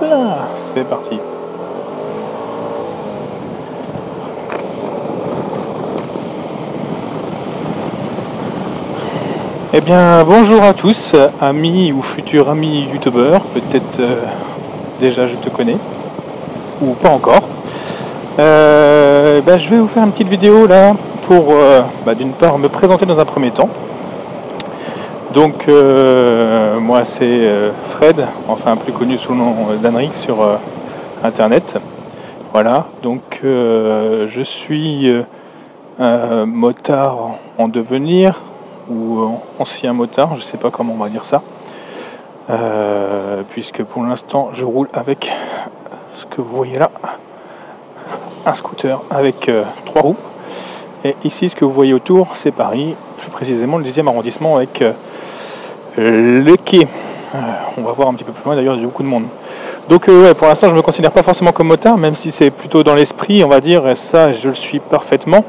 Là, c'est parti. Eh bien, bonjour à tous, amis ou futurs amis youtubeurs. Peut-être déjà je te connais, ou pas encore. Je vais vous faire une petite vidéo là pour d'une part me présenter dans un premier temps. Donc moi c'est Fred, enfin plus connu sous le nom d'Anric sur internet. Voilà, donc je suis motard en devenir, ou ancien motard, je sais pas comment on va dire ça, puisque pour l'instant je roule avec ce que vous voyez là, un scooter avec 3 roues, et ici ce que vous voyez autour c'est Paris, plus précisément le 10e arrondissement avec le quai. On va voir un petit peu plus loin, d'ailleurs il y a beaucoup de monde. Donc pour l'instant je me considère pas forcément comme motard, même si c'est plutôt dans l'esprit on va dire, et ça je le suis parfaitement.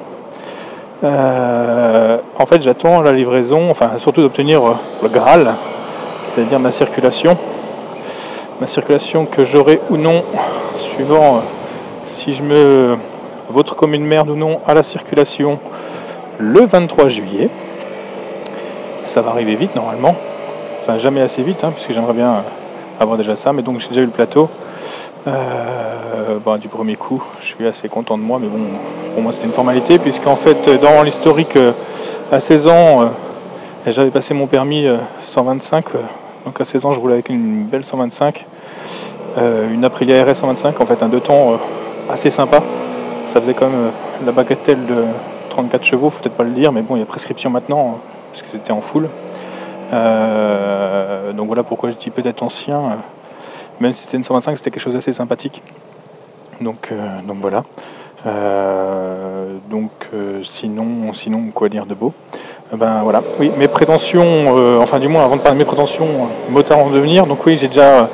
En fait j'attends la livraison, enfin surtout d'obtenir le Graal, c'est-à-dire ma circulation que j'aurai ou non, suivant si je me vote comme une merde ou non à la circulation le 23 juillet. Ça va arriver vite normalement, enfin jamais assez vite puisque j'aimerais bien avoir déjà ça, mais donc j'ai déjà eu le plateau du premier coup. Je suis assez content de moi, mais bon, pour moi c'était une formalité, puisqu'en fait dans l'historique à 16 ans j'avais passé mon permis 125, donc à 16 ans je roulais avec une belle 125, une Aprilia RS 125, en fait un 2 temps assez sympa. Ça faisait quand même la bagatelle de 34 chevaux, faut peut-être pas le dire, mais bon, il y a prescription maintenant parce que c'était en full. Donc voilà pourquoi je dis peut-être ancien, même si c'était une 125, c'était quelque chose d'assez sympathique. Donc voilà. Sinon quoi dire de beau. Voilà. Oui, mes prétentions, enfin du moins avant de parler de mes prétentions, motard en devenir. Donc oui, j'ai déjà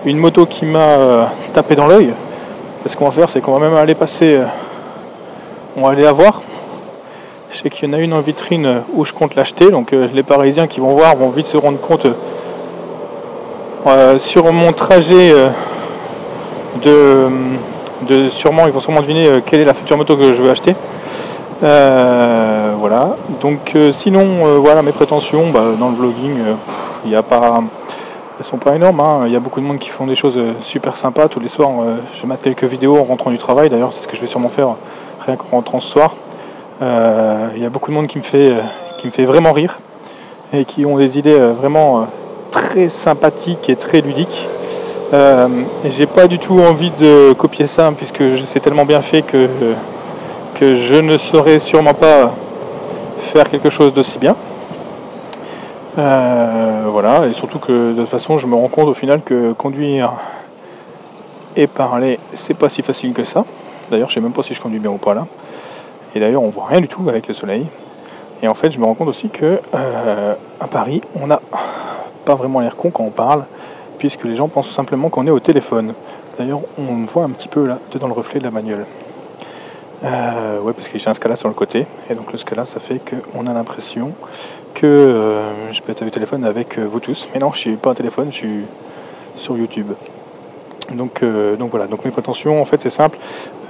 une moto qui m'a tapé dans l'œil. Ce qu'on va faire, c'est qu'on va même aller passer, on va aller la voir. Je sais qu'il y en a une en vitrine où je compte l'acheter, donc les Parisiens qui vont voir vont vite se rendre compte sur mon trajet sûrement, ils vont sûrement deviner quelle est la future moto que je veux acheter. Voilà, donc sinon voilà mes prétentions dans le vlogging, il y a pas, elles sont pas énormes, il y a beaucoup de monde qui font des choses super sympas. Tous les soirs je mate quelques vidéos en rentrant du travail, d'ailleurs c'est ce que je vais sûrement faire rien qu'en rentrant ce soir. Il y a beaucoup de monde qui me fait vraiment rire et qui ont des idées vraiment très sympathiques et très ludiques. Et j'ai pas du tout envie de copier ça, puisque c'est tellement bien fait que je ne saurais sûrement pas faire quelque chose d'aussi bien. Voilà, et surtout que de toute façon je me rends compte au final que conduire et parler c'est pas si facile que ça. D'ailleurs je sais même pas si je conduis bien ou pas là. Et d'ailleurs on voit rien du tout avec le soleil. Et en fait je me rends compte aussi que à Paris on n'a pas vraiment l'air con quand on parle, puisque les gens pensent simplement qu'on est au téléphone. D'ailleurs on me voit un petit peu là dans le reflet de la bagnole. Ouais, parce que j'ai un Scala sur le côté, et donc le Scala ça fait qu'on a l'impression que je peux être au téléphone avec vous tous, mais non, je suis pas au téléphone, je suis sur YouTube. Donc voilà, donc mes prétentions en fait c'est simple,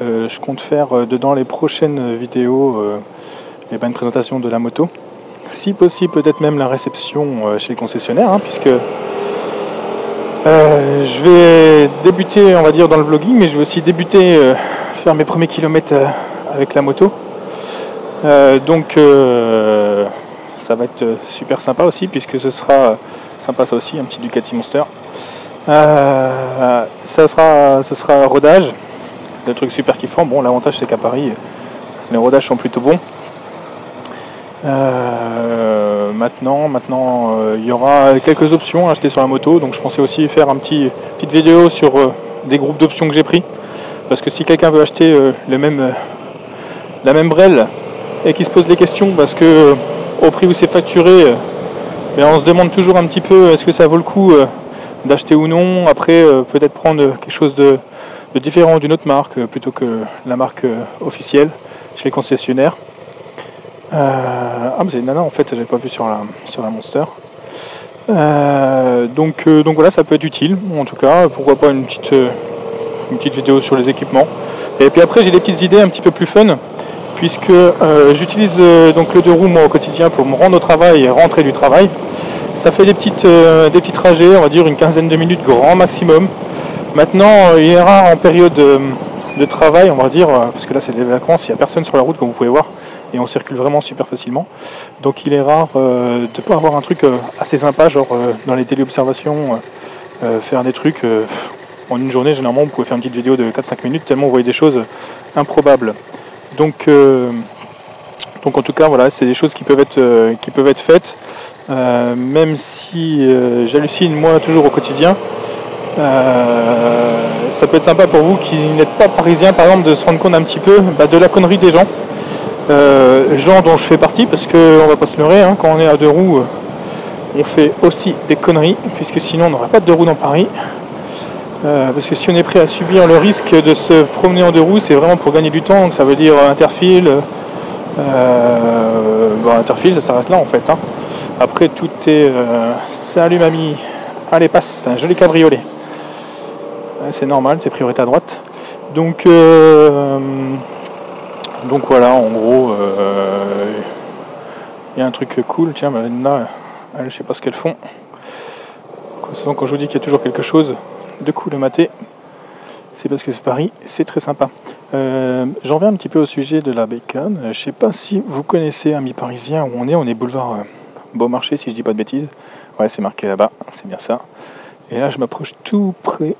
je compte faire dedans les prochaines vidéos une présentation de la moto, si possible peut-être même la réception chez les concessionnaires, puisque je vais débuter on va dire dans le vlogging, mais je vais aussi débuter faire mes premiers kilomètres avec la moto, donc ça va être super sympa aussi, puisque ce sera sympa ça aussi, un petit Ducati Monster. Ça sera rodage, des trucs super kiffants. Bon, l'avantage c'est qu'à Paris les rodages sont plutôt bons. Maintenant il y aura quelques options à acheter sur la moto, donc je pensais aussi faire une petite vidéo sur des groupes d'options que j'ai pris, parce que si quelqu'un veut acheter la même brelle et qui se pose des questions, parce que au prix où c'est facturé, on se demande toujours un petit peu est-ce que ça vaut le coup d'acheter ou non. Après peut-être prendre quelque chose de différent d'une autre marque plutôt que la marque officielle chez les concessionnaires. Mais c'est une nana en fait, j'avais pas vu sur la Monster. Donc voilà, ça peut être utile, en tout cas, pourquoi pas une petite vidéo sur les équipements. Et puis après j'ai des petites idées un petit peu plus fun, puisque j'utilise donc le 2 roues moi au quotidien pour me rendre au travail et rentrer du travail. Ça fait des petits trajets, on va dire une quinzaine de minutes grand maximum. Maintenant il est rare en période de travail, on va dire, parce que là c'est des vacances, il n'y a personne sur la route comme vous pouvez voir, et on circule vraiment super facilement. Donc il est rare de ne pas avoir un truc assez sympa, genre dans les téléobservations, faire des trucs en une journée. Généralement vous pouvez faire une petite vidéo de 4-5 minutes tellement vous voyez des choses improbables. Donc en tout cas voilà, c'est des choses qui peuvent être faites, même si j'hallucine moi toujours au quotidien. Ça peut être sympa pour vous qui n'êtes pas parisien par exemple de se rendre compte un petit peu de la connerie des gens, gens dont je fais partie, parce qu'on va pas se leurrer, hein, quand on est à 2 roues on fait aussi des conneries, puisque sinon on n'aurait pas de 2 roues dans Paris. Parce que si on est prêt à subir le risque de se promener en 2 roues, c'est vraiment pour gagner du temps, donc ça veut dire interfile. Interfile, ça s'arrête là en fait, hein. Après tout est salut mamie, allez passe, c'est un joli cabriolet. C'est normal, t'es priorité à droite. Donc voilà, en gros il y a un truc cool. Tiens, là, je sais pas ce qu'elles font. Quand je vous dis qu'il y a toujours quelque chose de cool à mater, c'est parce que c'est Paris, c'est très sympa. J'en viens un petit peu au sujet de la bacon. Je sais pas si vous connaissez, amis parisiens, où on est boulevard Beaumarchais, si je dis pas de bêtises. Ouais, c'est marqué là-bas, c'est bien ça. Et là, je m'approche tout près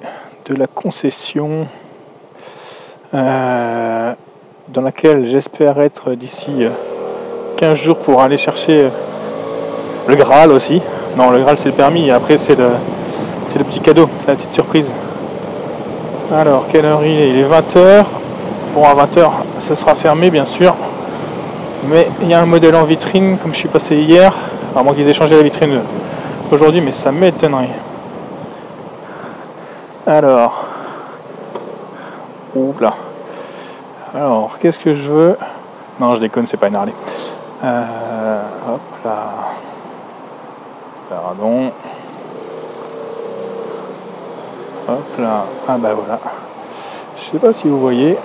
de la concession dans laquelle j'espère être d'ici 15 jours pour aller chercher le Graal aussi. Non, le Graal c'est le permis, et après c'est le petit cadeau, la petite surprise. Alors, quelle heure il est ? Il est 20h. Bon, à 20h, ça sera fermé bien sûr. Mais il y a un modèle en vitrine, comme je suis passé hier. À moins qu'ils aient changé la vitrine aujourd'hui, mais ça m'étonnerait. Alors, oula. Alors, qu'est-ce que je veux ? Non, je déconne, c'est pas une Harley. Hop là. Pardon. Hop là. Ah bah voilà. Je sais pas si vous voyez.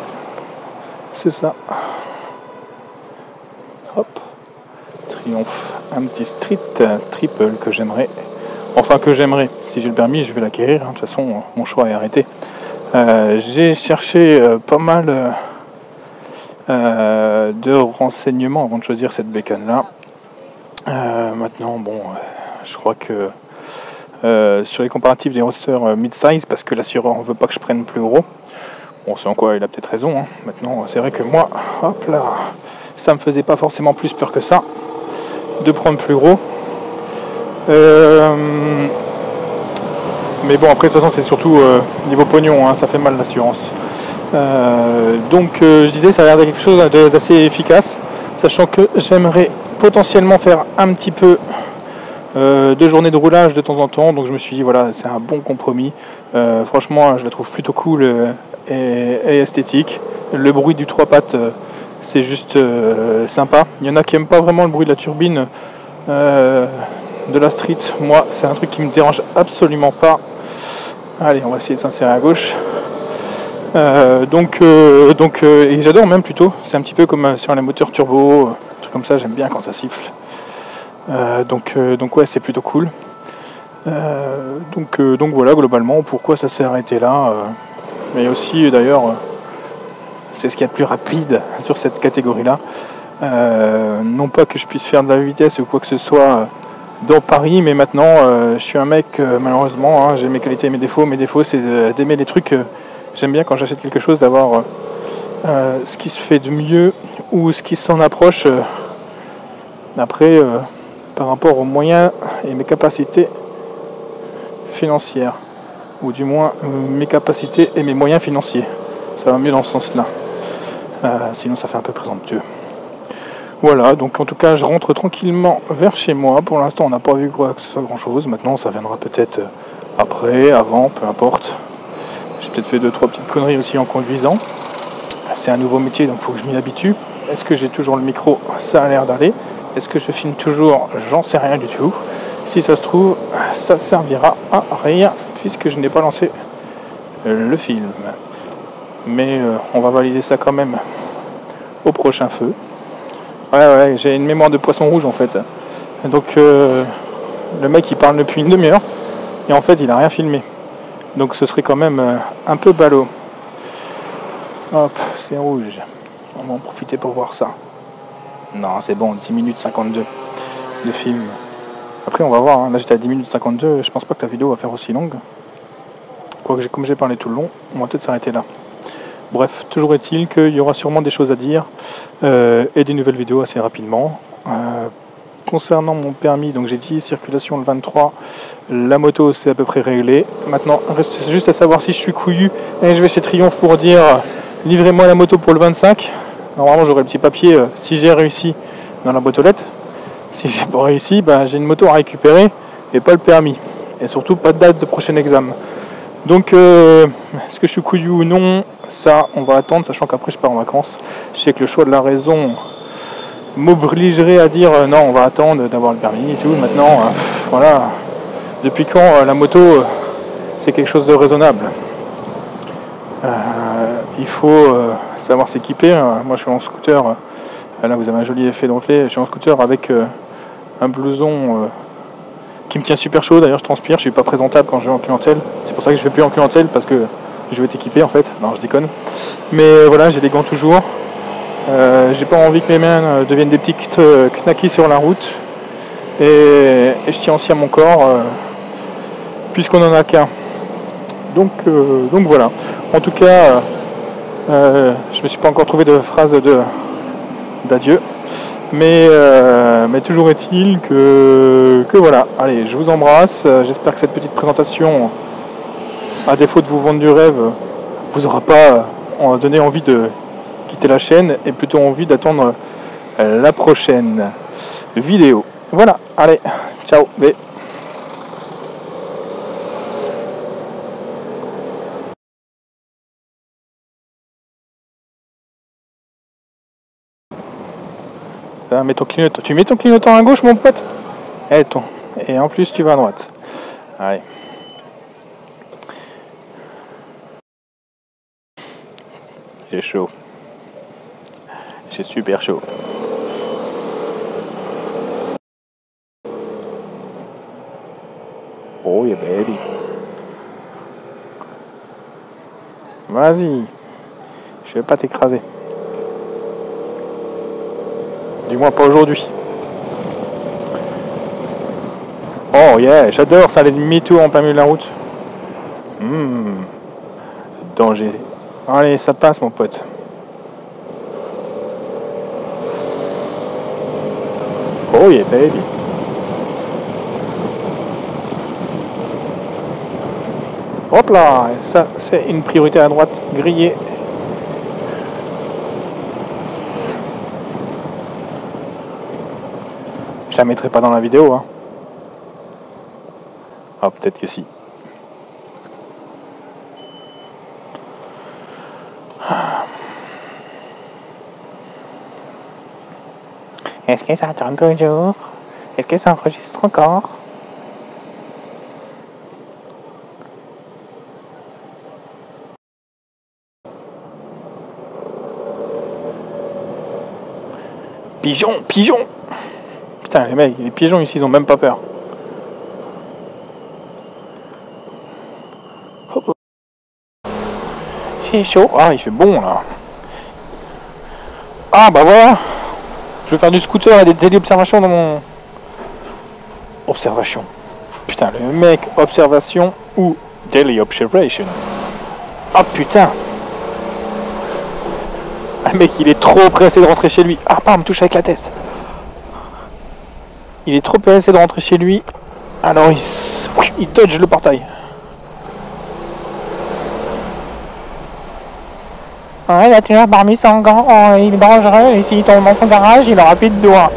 C'est ça. Hop. Triomphe. Un petit street triple que j'aimerais. Enfin que j'aimerais. Si j'ai le permis, je vais l'acquérir. De toute façon, mon choix est arrêté. J'ai cherché pas mal de renseignements avant de choisir cette bacon là. Maintenant, bon, je crois que sur les comparatifs des rosters mid-size, parce que l'assureur ne veut pas que je prenne plus gros. Bon, c'est en quoi il a peut-être raison, hein. Maintenant, c'est vrai que moi, hop là, ça me faisait pas forcément plus peur que ça de prendre plus gros. Mais bon, après de toute façon c'est surtout niveau pognon, hein, ça fait mal l'assurance. Donc je disais, ça a l'air d'être quelque chose d'assez efficace, sachant que j'aimerais potentiellement faire un petit peu de journées de roulage de temps en temps. Donc je me suis dit voilà, c'est un bon compromis. Franchement, je la trouve plutôt cool et esthétique. Le bruit du 3 pattes, c'est juste sympa. Il y en a qui n'aiment pas vraiment le bruit de la turbine de la street. Moi, c'est un truc qui me dérange absolument pas. Allez, on va essayer de s'insérer à gauche. Et j'adore même plutôt. C'est un petit peu comme sur les moteurs turbo, un truc comme ça. J'aime bien quand ça siffle. Donc ouais, c'est plutôt cool. Donc voilà, globalement, pourquoi ça s'est arrêté là. Mais aussi d'ailleurs, c'est ce qu'il y a de plus rapide sur cette catégorie-là. Non pas que je puisse faire de la vitesse ou quoi que ce soit dans Paris, mais maintenant je suis un mec, malheureusement, hein, j'ai mes qualités et mes défauts. Mes défauts, c'est d'aimer les trucs. J'aime bien quand j'achète quelque chose d'avoir ce qui se fait de mieux ou ce qui s'en approche. Après, par rapport aux moyens et mes capacités financières, ou du moins mes capacités et mes moyens financiers. Ça va mieux dans ce sens-là. Sinon, ça fait un peu présomptueux. Voilà, donc en tout cas, je rentre tranquillement vers chez moi. Pour l'instant, on n'a pas vu quoi que ce soit grand-chose. Maintenant, ça viendra peut-être après, avant, peu importe. J'ai peut-être fait 2-3 petites conneries aussi en conduisant. C'est un nouveau métier, donc il faut que je m'y habitue. Est-ce que j'ai toujours le micro ? Ça a l'air d'aller. Est-ce que je filme toujours ? J'en sais rien du tout. Si ça se trouve, ça servira à rien puisque je n'ai pas lancé le film. Mais on va valider ça quand même au prochain feu. Ouais, j'ai une mémoire de poisson rouge en fait. Donc le mec il parle depuis une demi-heure et en fait il a rien filmé. Donc ce serait quand même un peu ballot. Hop, c'est rouge. On va en profiter pour voir ça. Non, c'est bon, 10 minutes 52 de film. Après on va voir, hein. Là j'étais à 10 minutes 52, je pense pas que la vidéo va faire aussi longue. Quoique comme j'ai parlé tout le long, on va peut-être s'arrêter là. Bref, toujours est-il qu'il y aura sûrement des choses à dire et des nouvelles vidéos assez rapidement. Concernant mon permis, donc j'ai dit circulation le 23, la moto c'est à peu près réglé. Maintenant, reste juste à savoir si je suis couillu et je vais chez Triomphe pour dire livrez-moi la moto pour le 25. Normalement j'aurai le petit papier si j'ai réussi dans la boîte aux lettres. Si j'ai pas réussi, ben, j'ai une moto à récupérer et pas le permis. Et surtout pas de date de prochain examen. Donc est-ce que je suis couillu ou non, ça on va attendre, sachant qu'après je pars en vacances. Je sais que le choix de la raison m'obligerait à dire non, on va attendre d'avoir le permis et tout. Maintenant, voilà, depuis quand la moto c'est quelque chose de raisonnable. Il faut savoir s'équiper. Moi je suis en scooter, là vous avez un joli effet de reflet, je suis en scooter avec un blouson qui me tient super chaud. D'ailleurs je transpire, je suis pas présentable quand je vais en clientèle. C'est pour ça que je vais plus en clientèle, parce que je vais être équipé en fait. Non, je déconne. Mais voilà, j'ai des gants toujours. J'ai pas envie que mes mains deviennent des petits knackis sur la route. Et je tiens aussi à mon corps, puisqu'on en a qu'un. Donc voilà. En tout cas, je me suis pas encore trouvé de phrase d'adieu. Mais toujours est-il que voilà. Allez, je vous embrasse. J'espère que cette petite présentation, à défaut de vous vendre du rêve, vous aura pas donné envie de quitter la chaîne et plutôt envie d'attendre la prochaine vidéo. Voilà, allez, ciao. Mets ton clignotant. Tu mets ton clignotant à gauche, mon pote? Et en plus tu vas à droite. Allez. J'ai chaud. J'ai super chaud. Oh yeah baby. Vas-y. Je vais pas t'écraser. Du moins pas aujourd'hui. Oh yeah, j'adore ça, les demi-tours en plein milieu de la route. Danger. Allez, ça passe mon pote. Oh yeah baby. Hop là, ça c'est une priorité à droite, grillée. Je la mettrai pas dans la vidéo, hein. Ah, peut-être que si. Est-ce que ça tourne toujours? Est-ce que ça enregistre encore? Pigeon, pigeon! Putain, les mecs, les pigeons ici, ils ont même pas peur. Hop. C'est chaud. Ah, il fait bon là. Ah, bah voilà. Je vais faire du scooter et des téléobservations dans mon... Observation. Putain, le mec, observation ou daily observation. Ah putain. Le mec, il est trop pressé de rentrer chez lui. Ah, pas, me touche avec la tête. Il est trop pressé de rentrer chez lui. Alors il dodge le portail. Ouais, il a toujours parmi son gant. Oh, il est dangereux. Et s'il tombe dans son garage, il aura plus de doigts.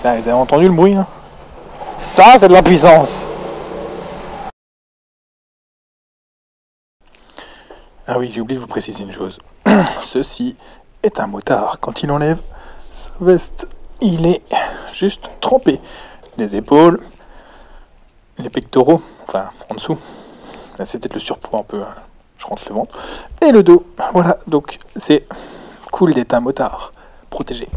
Là, vous avez entendu le bruit là? Ça, c'est de la puissance. Ah oui, j'ai oublié de vous préciser une chose. Ceci est un motard. Quand il enlève sa veste, il est juste trempé. Les épaules, les pectoraux, enfin en dessous. C'est peut-être le surpoids un peu, hein. Je rentre le ventre. Et le dos. Voilà, donc c'est cool d'être un motard protégé.